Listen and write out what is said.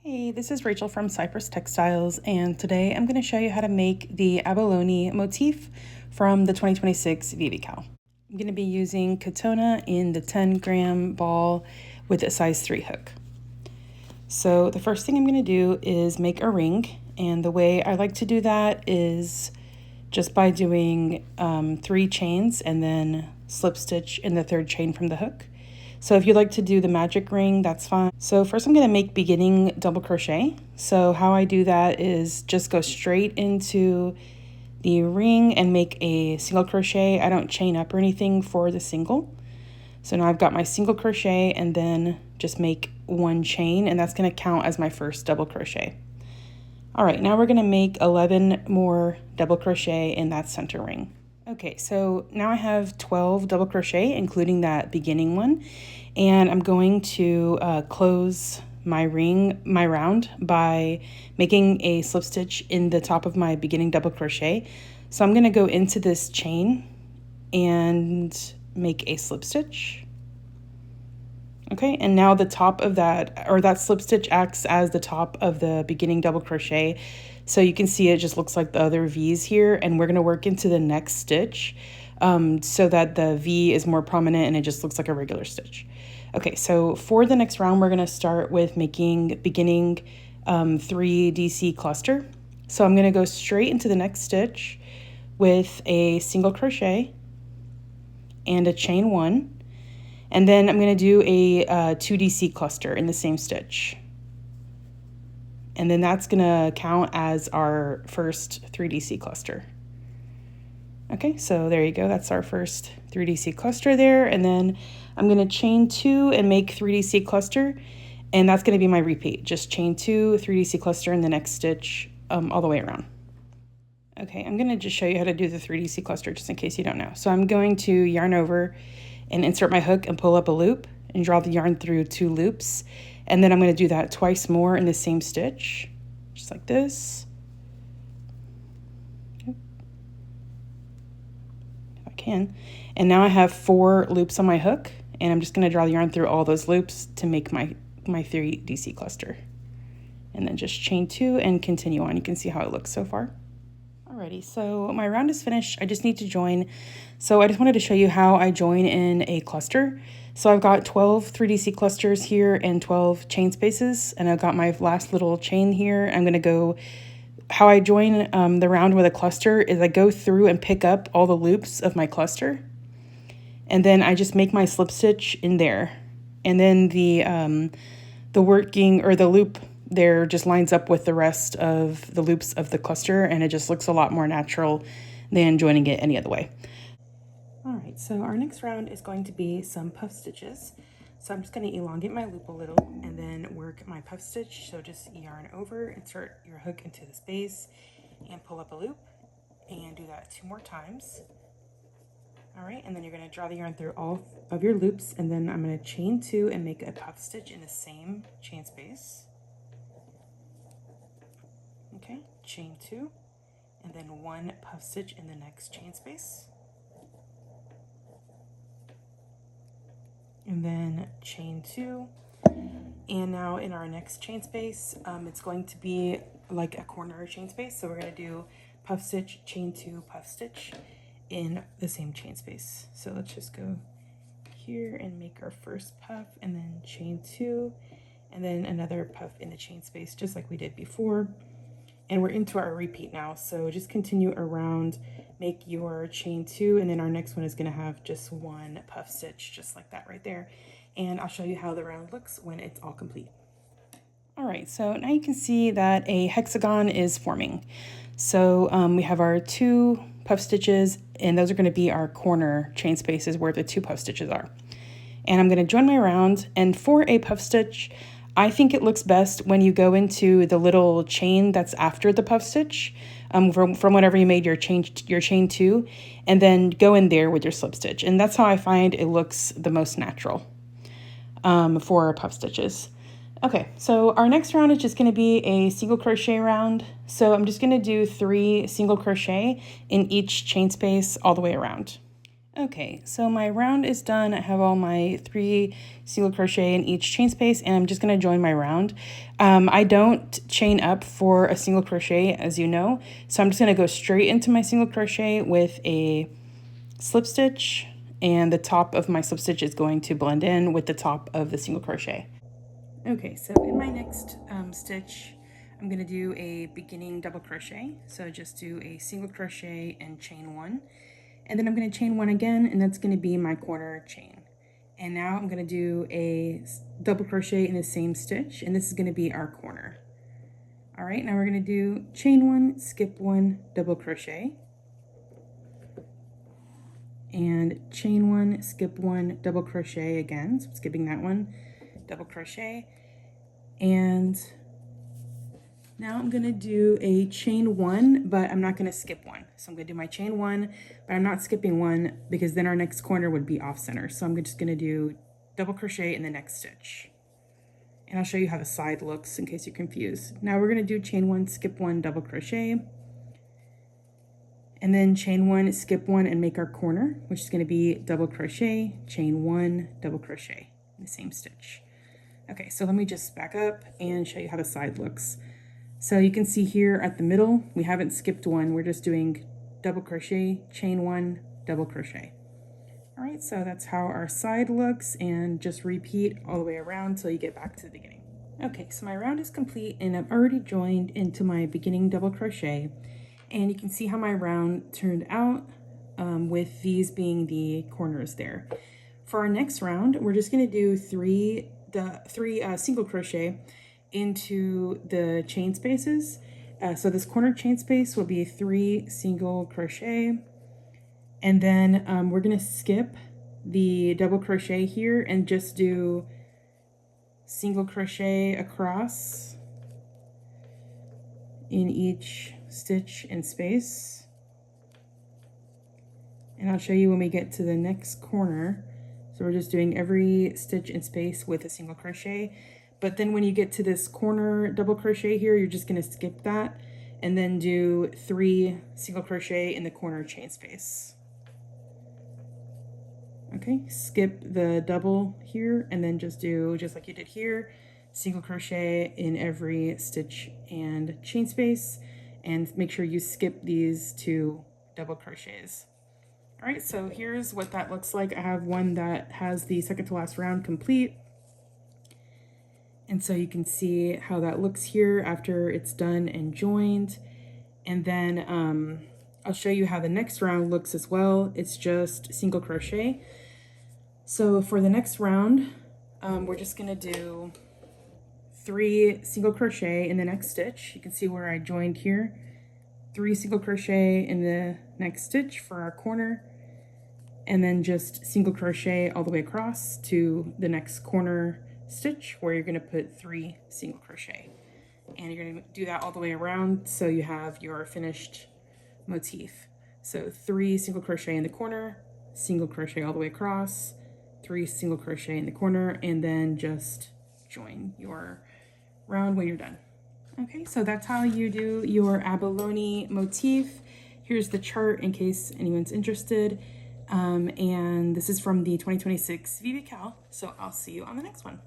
Hey, this is Rachel from Cypress Textiles, and today I'm going to show you how to make the Abalone motif from the 2026 VVCAL. I'm going to be using Katona in the 10-gram ball with a size 3 hook. So the first thing I'm going to do is make a ring, and the way I like to do that is just by doing 3 chains and then slip stitch in the 3rd chain from the hook. So if you'd like to do the magic ring, that's fine. So first I'm going to make beginning double crochet. So how I do that is just go straight into the ring and make a single crochet. I don't chain up or anything for the single. So now I've got my single crochet and then just make 1 chain, and that's going to count as my first double crochet. All right, now we're going to make 11 more double crochet in that center ring. Okay, so now I have 12 double crochet, including that beginning one, and I'm going to close my round by making a slip stitch in the top of my beginning double crochet. So I'm going to go into this chain and make a slip stitch. Okay, and now the top of that slip stitch acts as the top of the beginning double crochet. So you can see it just looks like the other V's here, and we're going to work into the next stitch so that the V is more prominent and it just looks like a regular stitch. Okay, so for the next round, we're going to start with making beginning 3 DC cluster. So I'm going to go straight into the next stitch with a single crochet and a chain 1. And then I'm going to do a 2 DC cluster in the same stitch. And then that's going to count as our first 3 DC cluster. Okay, so there you go. That's our first 3 DC cluster there. And then I'm going to chain 2 and make 3 DC cluster. And that's going to be my repeat. Just chain 2, 3 DC cluster in the next stitch all the way around. Okay, I'm going to just show you how to do the 3 DC cluster just in case you don't know. So I'm going to yarn over and insert my hook and pull up a loop and draw the yarn through 2 loops. And then I'm going to do that twice more in the same stitch, just like this. If I can. And now I have 4 loops on my hook, and I'm just going to draw the yarn through all those loops to make my 3 DC cluster. And then just chain 2 and continue on. You can see how it looks so far. Alrighty, so my round is finished. I just need to join. So I just wanted to show you how I join in a cluster. So I've got 12 3DC clusters here and 12 chain spaces, and I've got my last little chain here. I'm going to go, how I join the round with a cluster is I go through and pick up all the loops of my cluster, and then I just make my slip stitch in there. And then the working or the loop there just lines up with the rest of the loops of the cluster, and it just looks a lot more natural than joining it any other way. All right, so our next round is going to be some puff stitches. So I'm just going to elongate my loop a little and then work my puff stitch. So just yarn over, insert your hook into the space and pull up a loop, and do that 2 more times. All right, and then you're going to draw the yarn through all of your loops, and then I'm going to chain 2 and make a puff stitch in the same chain space. Okay, chain 2, and then 1 puff stitch in the next chain space. And then chain 2. And now in our next chain space, it's going to be like a corner chain space. So we're going to do puff stitch, chain 2, puff stitch in the same chain space. So let's just go here and make our first puff, and then chain 2, and then another puff in the chain space, just like we did before. And we're into our repeat now, so just continue around, make your chain 2, and then our next one is going to have just 1 puff stitch, just like that right there. And I'll show you how the round looks when it's all complete. All right, so now you can see that a hexagon is forming. So we have our 2 puff stitches, and those are going to be our corner chain spaces where the 2 puff stitches are. And I'm going to join my round, and for a puff stitch, I think it looks best when you go into the little chain that's after the puff stitch from whatever you made your chain 2, and then go in there with your slip stitch. And that's how I find it looks the most natural for puff stitches. Okay, so our next round is just going to be a single crochet round. So I'm just going to do 3 single crochet in each chain space all the way around. Okay, so my round is done. I have all my 3 single crochet in each chain space, and I'm just going to join my round. I don't chain up for a single crochet, as you know, so I'm just going to go straight into my single crochet with a slip stitch, and the top of my slip stitch is going to blend in with the top of the single crochet. Okay, so in my next stitch, I'm going to do a beginning double crochet. So just do a single crochet and chain 1. And then I'm going to chain 1 again, and that's going to be my corner chain. And now I'm going to do a double crochet in the same stitch, and this is going to be our corner. All right, now we're going to do chain 1, skip 1, double crochet. And chain 1, skip 1, double crochet again. So I'm skipping that one, double crochet. And now I'm going to do a chain 1, but I'm not going to skip 1. So I'm going to do my chain 1, but I'm not skipping 1 because then our next corner would be off center. So I'm just going to do double crochet in the next stitch. And I'll show you how the side looks in case you're confused. Now we're going to do chain 1, skip 1, double crochet. And then chain 1, skip 1, and make our corner, which is going to be double crochet, chain 1, double crochet in the same stitch. Okay, so let me just back up and show you how the side looks. So you can see here at the middle, we haven't skipped 1. We're just doing double crochet, chain 1, double crochet. All right, so that's how our side looks, and just repeat all the way around till you get back to the beginning. Okay, so my round is complete, and I've already joined into my beginning double crochet, and you can see how my round turned out with these being the corners there. For our next round, we're just going to do three single crochet into the chain spaces. So this corner chain space will be 3 single crochet, and then we're going to skip the double crochet here and just do single crochet across in each stitch and space. And I'll show you when we get to the next corner. So we're just doing every stitch and space with a single crochet. But then when you get to this corner double crochet here, you're just going to skip that and then do 3 single crochet in the corner chain space. Okay, skip the double here and then just do, just like you did here, single crochet in every stitch and chain space, and make sure you skip these 2 double crochets. All right, so here's what that looks like. I have one that has the second to last round complete. And so you can see how that looks here after it's done and joined. And then I'll show you how the next round looks as well. It's just single crochet. So for the next round, we're just gonna do 3 single crochet in the next stitch. You can see where I joined here. 3 single crochet in the next stitch for our corner, and then just single crochet all the way across to the next corner stitch where you're going to put 3 single crochet, and you're going to do that all the way around so you have your finished motif. So 3 single crochet in the corner, single crochet all the way across, 3 single crochet in the corner, and then just join your round when you're done. Okay, so that's how you do your abalone motif. Here's the chart in case anyone's interested. And this is from the 2026 VVCAL. So I'll see you on the next one.